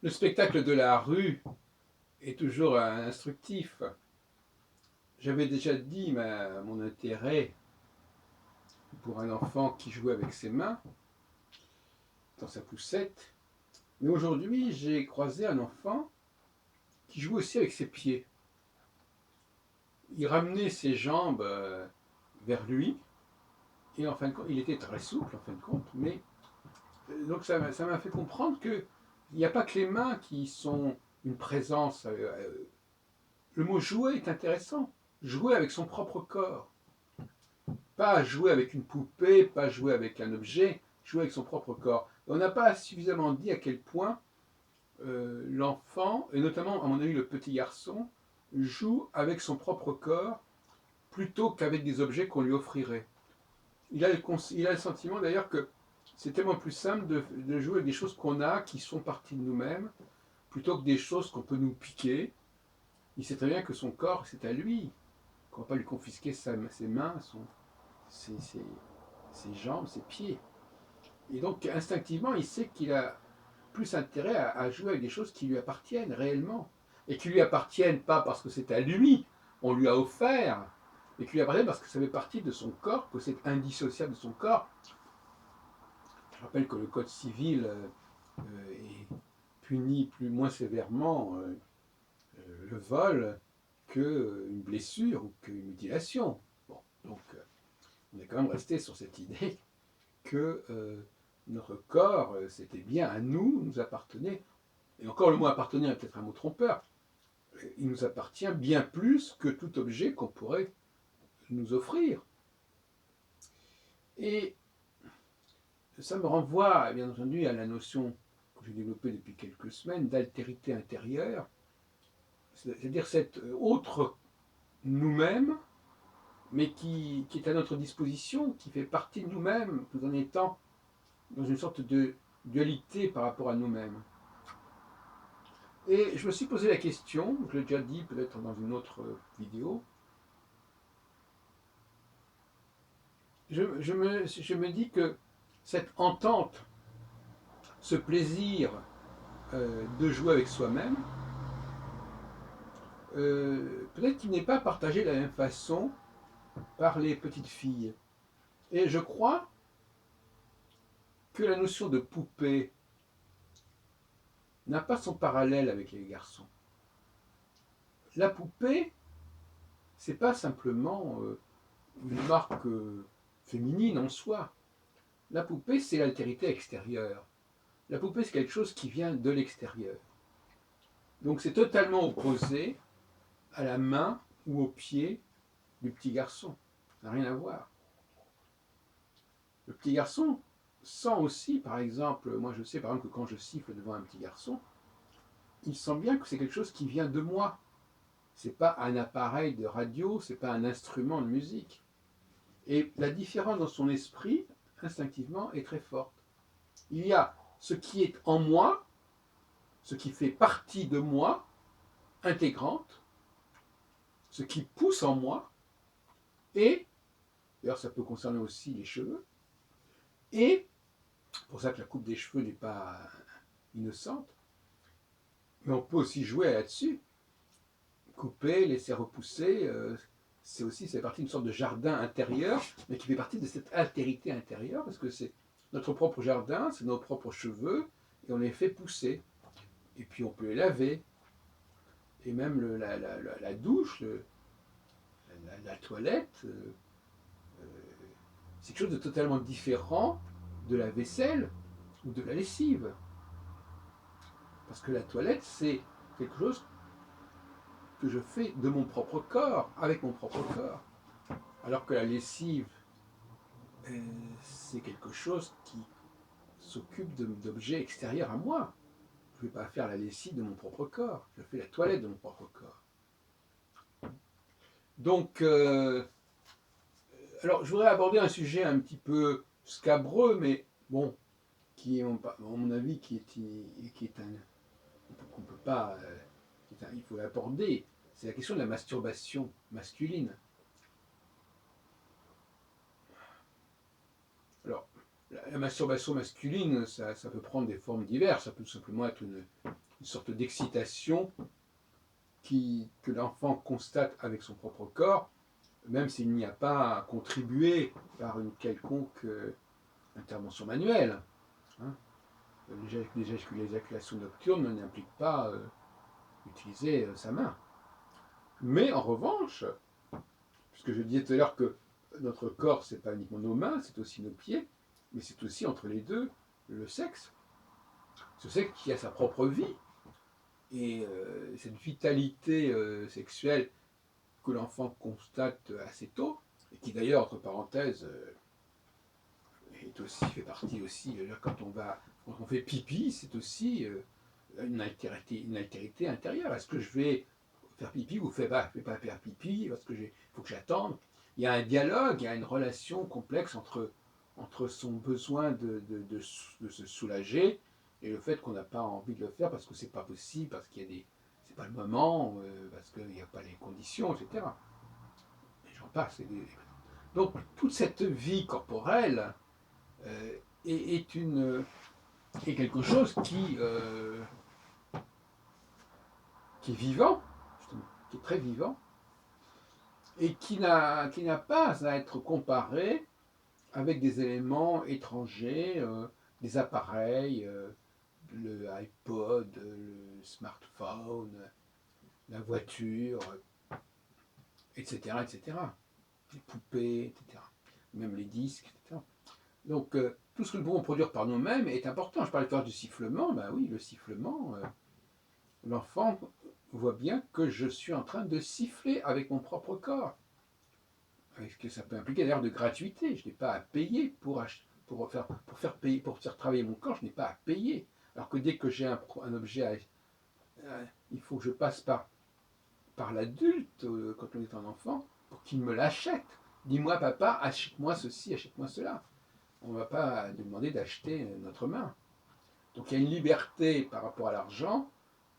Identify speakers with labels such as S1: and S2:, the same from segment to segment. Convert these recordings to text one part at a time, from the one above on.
S1: Le spectacle de la rue est toujours instructif. J'avais déjà dit mon intérêt pour un enfant qui jouait avec ses mains dans sa poussette. Mais aujourd'hui, j'ai croisé un enfant qui jouait aussi avec ses pieds. Il ramenait ses jambes vers lui, et en fin de compte, il était très souple en fin de compte, mais donc ça m'a fait comprendre qu'il n'y a pas que les mains qui sont une présence. Le mot jouer est intéressant. Jouer avec son propre corps. Pas jouer avec une poupée, pas jouer avec un objet, jouer avec son propre corps. Et on n'a pas suffisamment dit à quel point l'enfant, et notamment à mon avis le petit garçon, joue avec son propre corps plutôt qu'avec des objets qu'on lui offrirait. Il a le sentiment d'ailleurs que c'est tellement plus simple de jouer avec des choses qu'on a, qui sont parties de nous-mêmes, plutôt que des choses qu'on peut nous piquer. Il sait très bien que son corps, c'est à lui, qu'on ne va pas lui confisquer ses mains, ses jambes, ses pieds. Et donc, instinctivement, il sait qu'il a plus intérêt à jouer avec des choses qui lui appartiennent réellement. Et qui lui appartiennent pas parce que c'est à lui, on lui a offert, mais qui lui appartiennent parce que ça fait partie de son corps, que c'est indissociable de son corps. Je rappelle que le code civil punit moins sévèrement le vol qu'une blessure ou qu'une mutilation. Bon, donc on est quand même resté sur cette idée que notre corps, c'était bien à nous, nous appartenait. Et encore le mot appartenir est peut-être un mot trompeur. Il nous appartient bien plus que tout objet qu'on pourrait nous offrir. Et ça me renvoie, bien entendu, à la notion que j'ai développée depuis quelques semaines d'altérité intérieure, c'est-à-dire cette autre nous-mêmes, mais qui est à notre disposition, qui fait partie de nous-mêmes, tout en étant dans une sorte de dualité par rapport à nous-mêmes. Et je me suis posé la question, je l'ai déjà dit peut-être dans une autre vidéo, je me dis que cette entente, ce plaisir de jouer avec soi-même, peut-être qu'il n'est pas partagé de la même façon par les petites filles. Et je crois que la notion de poupée n'a pas son parallèle avec les garçons. La poupée, c'est pas simplement une marque féminine en soi. La poupée, c'est l'altérité extérieure. La poupée, c'est quelque chose qui vient de l'extérieur. Donc c'est totalement opposé à la main ou au pied du petit garçon. Ça n'a rien à voir. Le petit garçon sent aussi, par exemple, moi je sais par exemple que quand je siffle devant un petit garçon, il sent bien que c'est quelque chose qui vient de moi. C'est pas un appareil de radio, c'est pas un instrument de musique. Et la différence dans son esprit, instinctivement, est très forte. Il y a ce qui est en moi, ce qui fait partie de moi, intégrante, ce qui pousse en moi, et, d'ailleurs ça peut concerner aussi les cheveux, et, pour ça que la coupe des cheveux n'est pas innocente, mais on peut aussi jouer là-dessus, couper, laisser repousser, c'est partie d'une sorte de jardin intérieur, mais qui fait partie de cette altérité intérieure, parce que c'est notre propre jardin, c'est nos propres cheveux, et on les fait pousser. Et puis on peut les laver, et même la douche, la toilette, c'est quelque chose de totalement différent de la vaisselle ou de la lessive. Parce que la toilette, c'est quelque chose que je fais de mon propre corps, avec mon propre corps. Alors que la lessive, c'est quelque chose qui s'occupe d'objets extérieurs à moi. Je ne vais pas faire la lessive de mon propre corps, je fais la toilette de mon propre corps. Donc, alors je voudrais aborder un sujet un petit peu scabreux, mais bon, qui est, à mon avis, qui est qu'on peut pas, il faut l'aborder. C'est la question de la masturbation masculine. Alors, la masturbation masculine, ça peut prendre des formes diverses. Ça peut tout simplement être une sorte d'excitation que l'enfant constate avec son propre corps, même s'il n'y a pas contribué par une quelconque intervention manuelle. Hein. L'éjaculation nocturne n'implique pas utiliser sa main. Mais en revanche, puisque je disais tout à l'heure que notre corps, c'est pas uniquement nos mains, c'est aussi nos pieds, mais c'est aussi entre les deux le sexe. Ce sexe qui a sa propre vie. Et cette vitalité sexuelle que l'enfant constate assez tôt, et qui d'ailleurs, entre parenthèses, fait partie aussi, quand on fait pipi, c'est aussi une altérité intérieure. Est-ce que je vais faire pipi ou je ne vais pas faire pipi parce que faut que j'attende. Il y a un dialogue, il y a une relation complexe entre son besoin de se soulager et le fait qu'on n'a pas envie de le faire parce que c'est pas possible, parce qu'il y a c'est pas le moment, parce qu'il n'y a pas les conditions, etc. Et j'en passe. Donc toute cette vie corporelle euh, est quelque chose qui est vivant, justement, qui est très vivant, et qui n'a pas à être comparé avec des éléments étrangers, des appareils, le iPod, le smartphone, la voiture, etc., etc., les poupées, etc., même les disques, etc. Donc, tout ce que nous pouvons produire par nous-mêmes est important. Je parlais tout à l'heure du sifflement, ben oui, le sifflement, l'enfant voit bien que je suis en train de siffler avec mon propre corps. Avec ce que ça peut impliquer d'ailleurs de gratuité. Je n'ai pas à payer pour faire travailler mon corps, je n'ai pas à payer. Alors que dès que j'ai un objet, il faut que je passe par l'adulte, quand on est un enfant, pour qu'il me l'achète. Dis-moi papa, achète-moi ceci, achète-moi cela. On ne va pas demander d'acheter notre main. Donc il y a une liberté par rapport à l'argent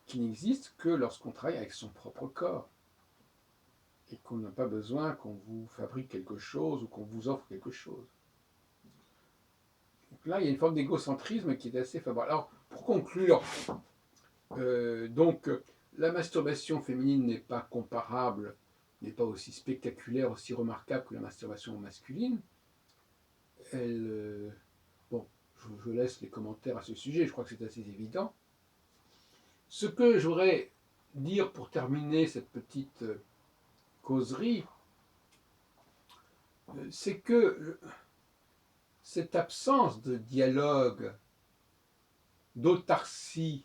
S1: qui n'existe que lorsqu'on travaille avec son propre corps. Et qu'on n'a pas besoin qu'on vous fabrique quelque chose ou qu'on vous offre quelque chose. Donc là, il y a une forme d'égocentrisme qui est assez favorable. Alors, pour conclure, donc, la masturbation féminine n'est pas comparable, n'est pas aussi spectaculaire, aussi remarquable que la masturbation masculine. Bon, je laisse les commentaires à ce sujet, je crois que c'est assez évident. Ce que j'aurais dire pour terminer cette petite causerie, c'est que cette absence de dialogue, d'autarcie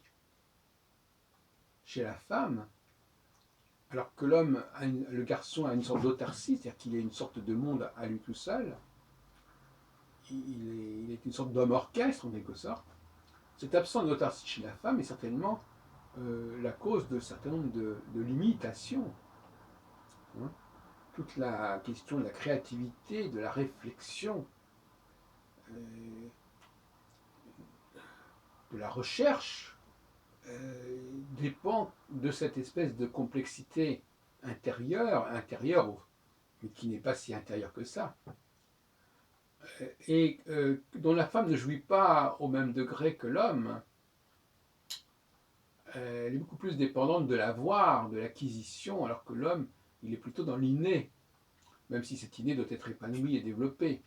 S1: chez la femme, alors que le garçon a une sorte d'autarcie, c'est-à-dire qu'il est une sorte de monde à lui tout seul, il est une sorte d'homme orchestre en quelque sorte. Cette absence d'autarcie chez la femme est certainement la cause de certain nombre de limitations. Hein. Toute la question de la créativité, de la réflexion, de la recherche, dépend de cette espèce de complexité intérieure, mais qui n'est pas si intérieure que ça, et dont la femme ne jouit pas au même degré que l'homme. Elle est beaucoup plus dépendante de l'avoir, de l'acquisition, alors que l'homme, il est plutôt dans l'inné, même si cet inné doit être épanoui et développé.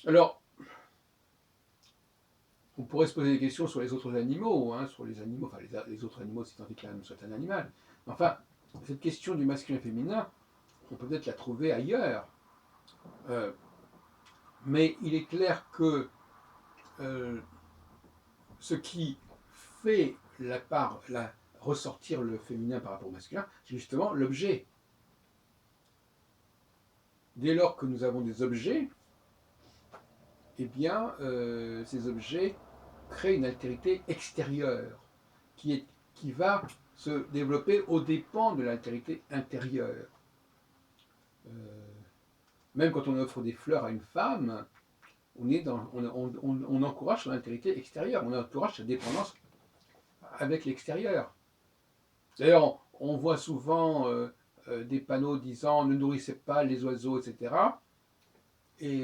S1: Alors, on pourrait se poser des questions sur les autres animaux, sur les animaux, enfin les autres animaux, si tant est qu'un soit un animal. Mais enfin, cette question du masculin et féminin, on peut peut-être la trouver ailleurs. Mais il est clair que ce qui fait ressortir le féminin par rapport au masculin, c'est justement l'objet. Dès lors que nous avons des objets, eh bien, ces objets créent une altérité extérieure qui va se développer aux dépens de l'altérité intérieure. Même quand on offre des fleurs à une femme, on encourage son altérité extérieure, on encourage sa dépendance avec l'extérieur. D'ailleurs, on voit souvent des panneaux disant ne nourrissez pas les oiseaux, etc. Et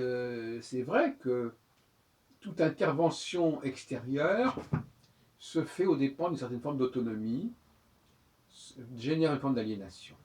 S1: c'est vrai que toute intervention extérieure se fait aux dépens d'une certaine forme d'autonomie, génère une forme d'aliénation.